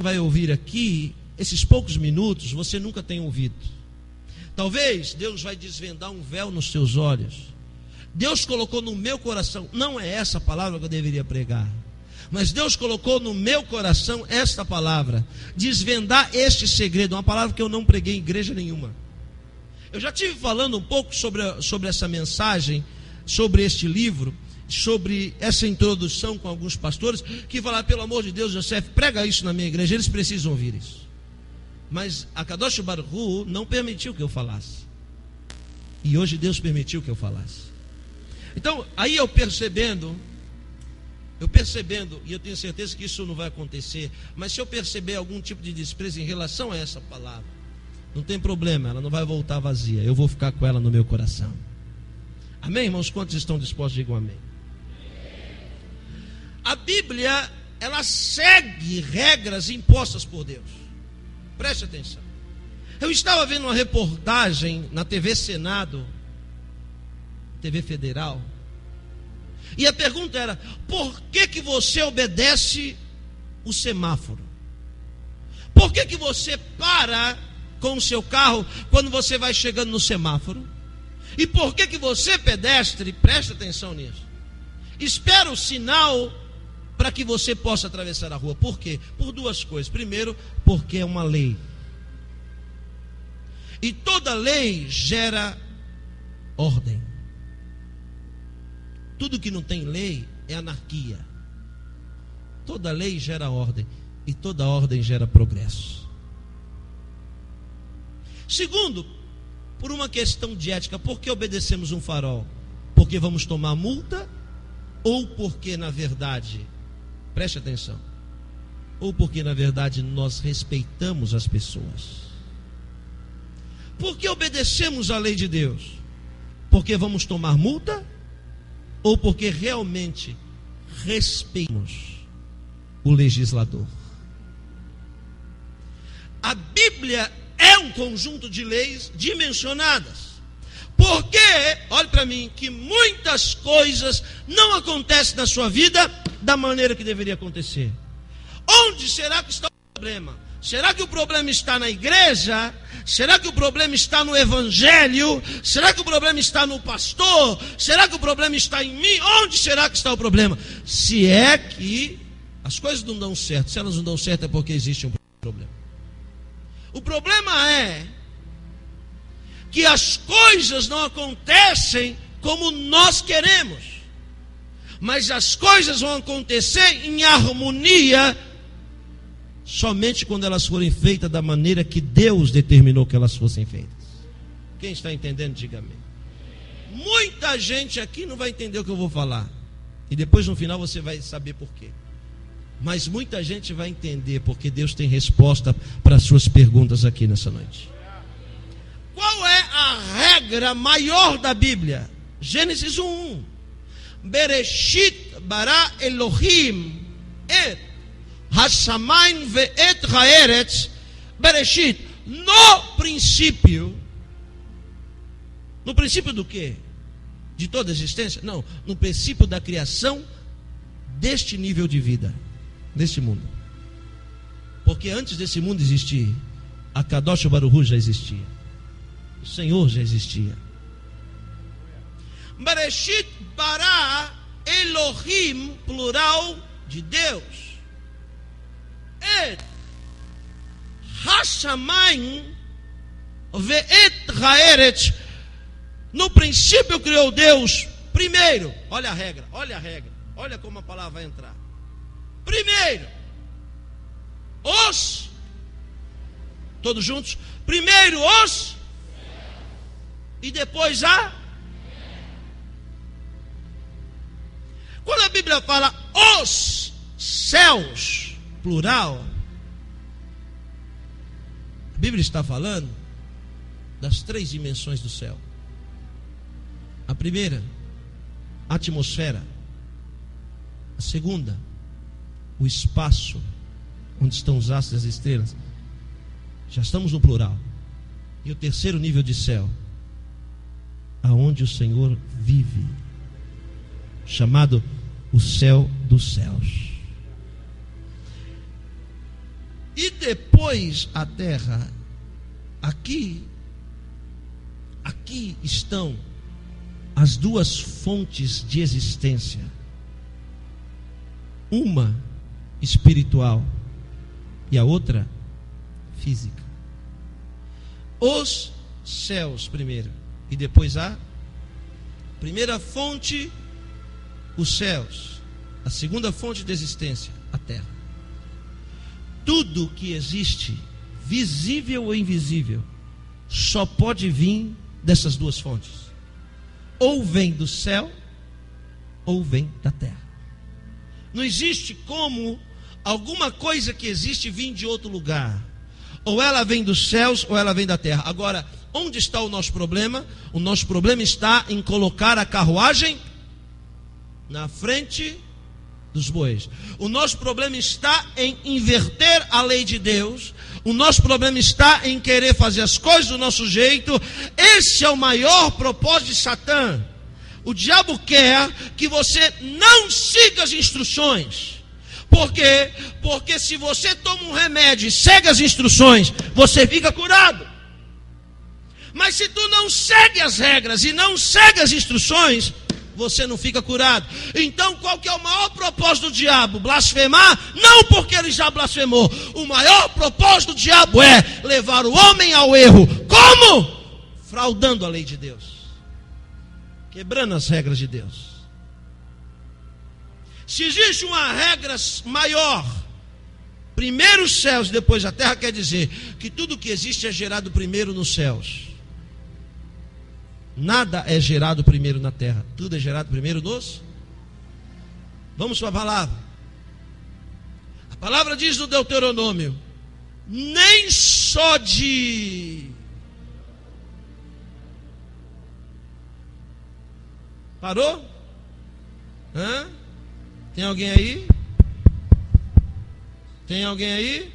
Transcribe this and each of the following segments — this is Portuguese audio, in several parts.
vai ouvir aqui, esses poucos minutos, você nunca tem ouvido. Talvez Deus vai desvendar um véu nos seus olhos. Deus colocou no meu coração, não é essa palavra que eu deveria pregar, mas Deus colocou no meu coração esta palavra, desvendar este segredo, uma palavra que eu não preguei em igreja nenhuma. Eu já estive falando um pouco sobre essa mensagem, sobre este livro, sobre essa introdução com alguns pastores, que falaram, pelo amor de Deus, José, prega isso na minha igreja, eles precisam ouvir isso. Mas a Kadosh Baruch Hu não permitiu que eu falasse. E hoje Deus permitiu que eu falasse. Então, aí eu percebendo, e eu tenho certeza que isso não vai acontecer, mas se eu perceber algum tipo de desprezo em relação a essa palavra, não tem problema, ela não vai voltar vazia, eu vou ficar com ela no meu coração. Amém, irmãos? Quantos estão dispostos? Digam amém. A Bíblia, ela segue regras impostas por Deus. Preste atenção. Eu estava vendo uma reportagem na TV Senado, TV Federal, e a pergunta era, por que você obedece o semáforo? Por que você para com o seu carro quando você vai chegando no semáforo? E por que você, pedestre, presta atenção nisso, espera o sinal para que você possa atravessar a rua? Por quê? Por duas coisas. Primeiro, porque é uma lei. E toda lei gera ordem. Tudo que não tem lei é anarquia. Toda lei gera ordem. E toda ordem gera progresso. Segundo, por uma questão de ética. Por que obedecemos um farol? Porque vamos tomar multa? Ou porque na verdade, preste atenção, ou porque na verdade nós respeitamos as pessoas? Por que obedecemos a lei de Deus? Porque vamos tomar multa? Ou porque realmente respeitamos o legislador? A Bíblia é um conjunto de leis dimensionadas. Porque, olhe para mim, que muitas coisas não acontecem na sua vida da maneira que deveria acontecer. Onde será que está o problema? Será que o problema está na igreja? Será que o problema está no evangelho? Será que o problema está no pastor? Será que o problema está em mim? Onde será que está o problema? Se é que as coisas não dão certo, se elas não dão certo é porque existe um problema. O problema é que as coisas não acontecem como nós queremos, mas as coisas vão acontecer em harmonia somente quando elas forem feitas da maneira que Deus determinou que elas fossem feitas. Quem está entendendo, diga amém. Muita gente aqui não vai entender o que eu vou falar, e depois no final você vai saber por quê. Mas muita gente vai entender, porque Deus tem resposta para as suas perguntas aqui nessa noite. Qual é a regra maior da Bíblia? Gênesis 1:1. Bereshit bara Elohim et hashamayim ve'et haaretz. Bereshit, no princípio. No princípio do quê? De toda a existência? Não, no princípio da criação deste nível de vida, deste mundo. Porque antes desse mundo existir, a Kadosh Baruch Hu já existia. O Senhor já existia. Bereshit bara Elohim, plural de Deus. Et hashamayim ve'et haaretz. No princípio criou Deus. Primeiro, olha a regra, olha como a palavra vai entrar. Primeiro, todos juntos. Primeiro os, e depois a. Quando a Bíblia fala os céus, plural, a Bíblia está falando das três dimensões do céu. A primeira, a atmosfera. A segunda, o espaço onde estão os astros e as estrelas. Já estamos no plural. E o terceiro nível de céu, aonde o Senhor vive, chamado o céu dos céus. E depois a terra. Aqui estão as duas fontes de existência. Uma espiritual e a outra física. Os céus primeiro e depois a primeira fonte, os céus. A segunda fonte de existência, a terra. Tudo que existe, visível ou invisível, só pode vir dessas duas fontes. Ou vem do céu, ou vem da terra. Não existe como alguma coisa que existe vir de outro lugar. Ou ela vem dos céus, ou ela vem da terra. Agora, onde está o nosso problema? O nosso problema está em colocar a carruagem na frente dos bois. O nosso problema está em inverter a lei de Deus. O nosso problema está em querer fazer as coisas do nosso jeito. Esse é o maior propósito de Satã. O diabo quer que você não siga as instruções. Por quê? Porque se você toma um remédio e segue as instruções, você fica curado. Mas se tu não segue as regras e não segue as instruções, você não fica curado. Então qual que é o maior propósito do diabo? Blasfemar? Não, porque ele já blasfemou. O maior propósito do diabo é levar o homem ao erro. Como? Fraudando a lei de Deus, quebrando as regras de Deus. Se existe uma regra maior, primeiro os céus e depois a terra, quer dizer que tudo que existe é gerado primeiro nos céus. Nada é gerado primeiro na terra, tudo é gerado primeiro nos. Vamos para a palavra. A palavra diz no Deuteronômio: nem só de parou? Hã? Tem alguém aí? Tem alguém aí?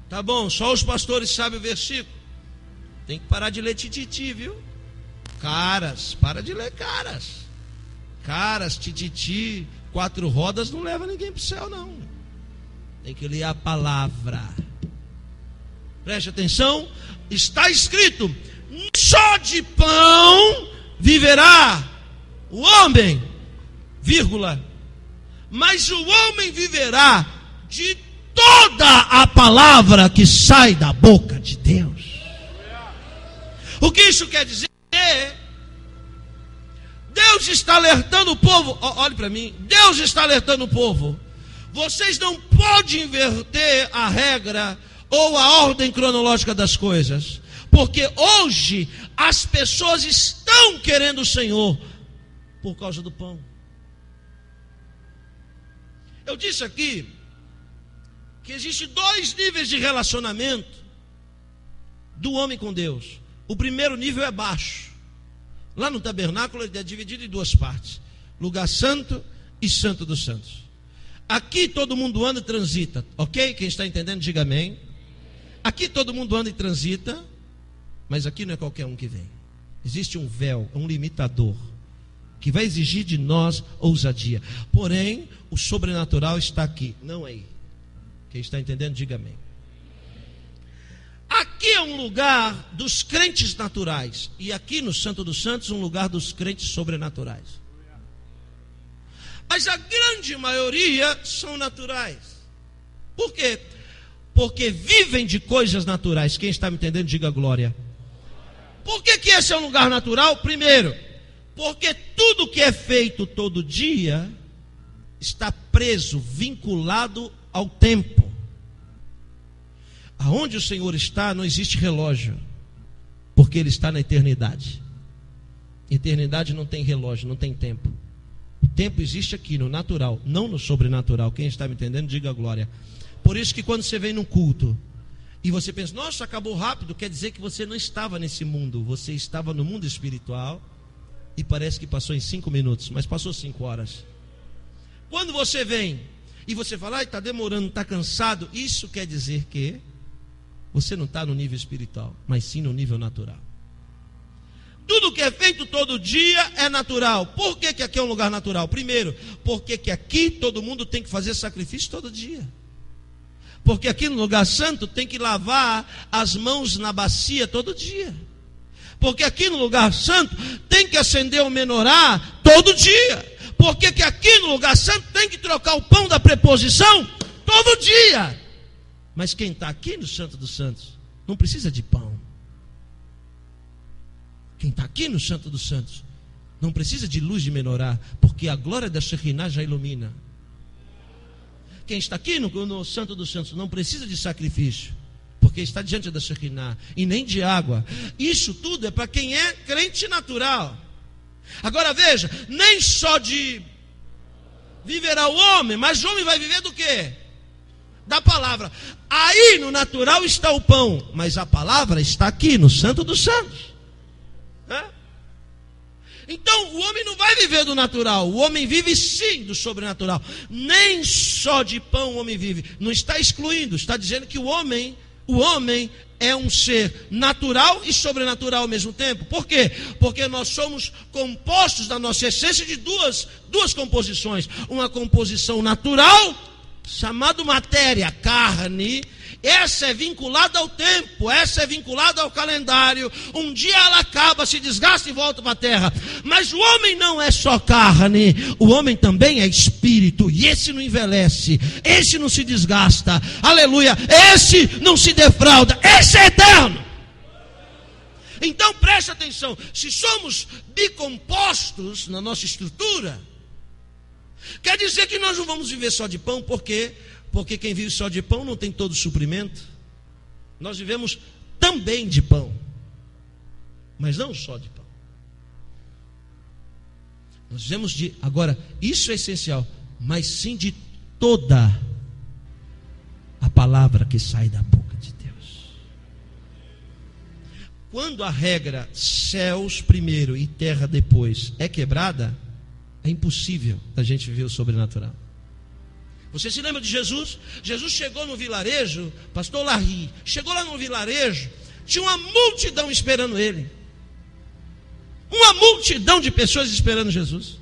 Tá bom, só os pastores sabem o versículo. Tem que parar de ler tititi, viu? Caras, para de ler caras. Caras, tititi, 4 rodas não leva ninguém para o céu, não. Tem que ler a palavra. Preste atenção, está escrito: só de pão viverá o homem, vírgula, mas o homem viverá de toda a palavra que sai da boca de Deus. O que isso quer dizer? Deus está alertando o povo. Olhe para mim, Deus está alertando o povo. Vocês não podem inverter a regra ou a ordem cronológica das coisas, porque hoje as pessoas estão querendo o Senhor por causa do pão. Eu disse aqui que existem 2 níveis de relacionamento do homem com Deus. O primeiro nível é baixo. Lá no tabernáculo ele é dividido em 2 partes: lugar santo e santo dos santos. Aqui todo mundo anda e transita, ok? Quem está entendendo, diga amém. Aqui todo mundo anda e transita, mas aqui não é qualquer um que vem. Existe um véu, um limitador, que vai exigir de nós ousadia. Porém, o sobrenatural está aqui, não aí. Quem está entendendo, diga amém. Aqui é um lugar dos crentes naturais, e aqui no Santo dos Santos um lugar dos crentes sobrenaturais. Mas a grande maioria são naturais. Por quê? Porque vivem de coisas naturais. Quem está me entendendo, diga glória. Por que esse é um lugar natural? Primeiro, porque tudo que é feito todo dia está preso, vinculado ao tempo. Aonde o Senhor está, não existe relógio, porque Ele está na eternidade. Eternidade não tem relógio, não tem tempo. O tempo existe aqui no natural, não no sobrenatural. Quem está me entendendo, diga glória. Por isso que quando você vem num culto e você pensa: nossa, acabou rápido, quer dizer que você não estava nesse mundo, você estava no mundo espiritual, e parece que passou em 5 minutos, mas passou 5 horas. Quando você vem e você fala: está demorando, está cansado, isso quer dizer que você não está no nível espiritual, mas sim no nível natural. Tudo que é feito todo dia é natural. Por que aqui é um lugar natural? Primeiro, porque que aqui todo mundo tem que fazer sacrifício todo dia. Porque aqui no lugar santo tem que lavar as mãos na bacia todo dia. Porque aqui no lugar santo tem que acender o menorá todo dia. Porque que aqui no lugar santo tem que trocar o pão da preposição todo dia. Mas quem está aqui no Santo dos Santos não precisa de pão. Quem está aqui no Santo dos Santos não precisa de luz de menorá, porque a glória da Shekinah já ilumina. Quem está aqui no Santo dos Santos não precisa de sacrifício, porque está diante da Shekinah, e nem de água. Isso tudo é para quem é crente natural. Agora veja, nem só de viverá o homem, mas o homem vai viver do quê? Da palavra. Aí no natural está o pão, mas a palavra está aqui no Santo dos Santos. Então o homem não vai viver do natural, o homem vive sim do sobrenatural. Nem só de pão o homem vive. Não está excluindo, está dizendo que o homem é um ser natural e sobrenatural ao mesmo tempo. Por quê? Porque nós somos compostos da nossa essência de duas composições. Uma composição natural, chamada matéria, carne. Essa é vinculada ao tempo, essa é vinculada ao calendário. Um dia ela acaba, se desgasta e volta para a terra. Mas o homem não é só carne, o homem também é espírito. E esse não envelhece, esse não se desgasta. Aleluia, esse não se defrauda, esse é eterno. Então preste atenção, se somos bicompostos na nossa estrutura, quer dizer que nós não vamos viver só de pão, porque quem vive só de pão não tem todo o suprimento. Nós vivemos também de pão, mas não só de pão. Nós vivemos de, agora, isso é essencial, mas sim de toda a palavra que sai da boca de Deus. Quando a regra céus primeiro e terra depois é quebrada, é impossível da gente viver o sobrenatural. Você se lembra de Jesus? Jesus chegou no vilarejo, pastor Larry, chegou lá no vilarejo, tinha uma multidão esperando ele. Uma multidão de pessoas esperando Jesus.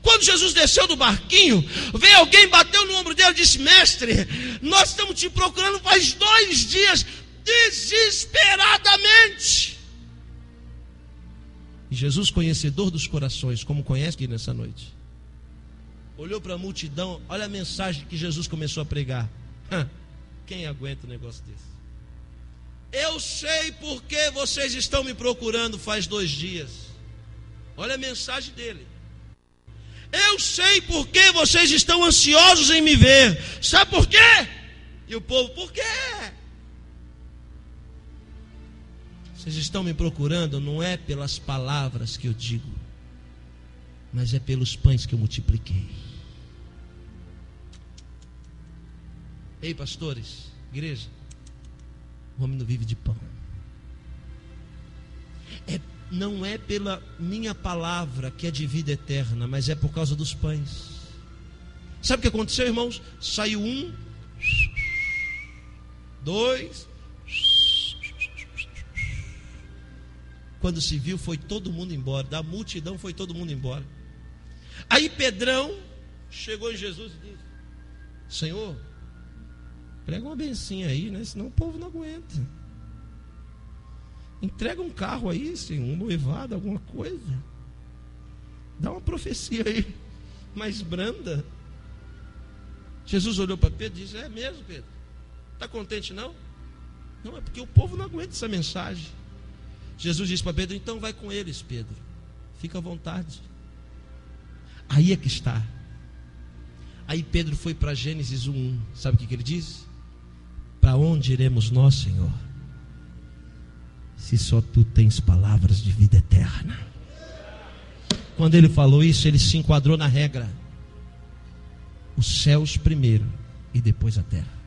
Quando Jesus desceu do barquinho, veio alguém, bateu no ombro dele e disse: mestre, nós estamos te procurando faz 2 dias, desesperadamente. E Jesus, conhecedor dos corações, como conhece aqui nessa noite, olhou para a multidão, olha a mensagem que Jesus começou a pregar. Quem aguenta um negócio desse? Eu sei porque vocês estão me procurando faz 2 dias. Olha a mensagem dele. Eu sei porque vocês estão ansiosos em me ver. Sabe por quê? E o povo, por quê? Vocês estão me procurando não é pelas palavras que eu digo, mas é pelos pães que eu multipliquei. Ei, pastores, igreja, o homem não vive de pão. Não é pela minha palavra que é de vida eterna, mas é por causa dos pães. Sabe o que aconteceu, irmãos? Saiu 1, 2, quando se viu, foi todo mundo embora. Da multidão foi todo mundo embora. Aí Pedrão chegou em Jesus e disse: Senhor, prega uma bencinha aí, né? Senão o povo não aguenta. Entrega um carro aí, Senhor, um noivado, alguma coisa. Dá uma profecia aí, mais branda. Jesus olhou para Pedro e disse: é mesmo, Pedro? Está contente não? Não, é porque o povo não aguenta essa mensagem. Jesus disse para Pedro: então vai com eles, Pedro. Fica à vontade. Aí é que está. Aí Pedro foi para Gênesis 1:1. Sabe o que ele diz? Para onde iremos nós, Senhor? Se só tu tens palavras de vida eterna. Quando ele falou isso, ele se enquadrou na regra: os céus primeiro e depois a terra.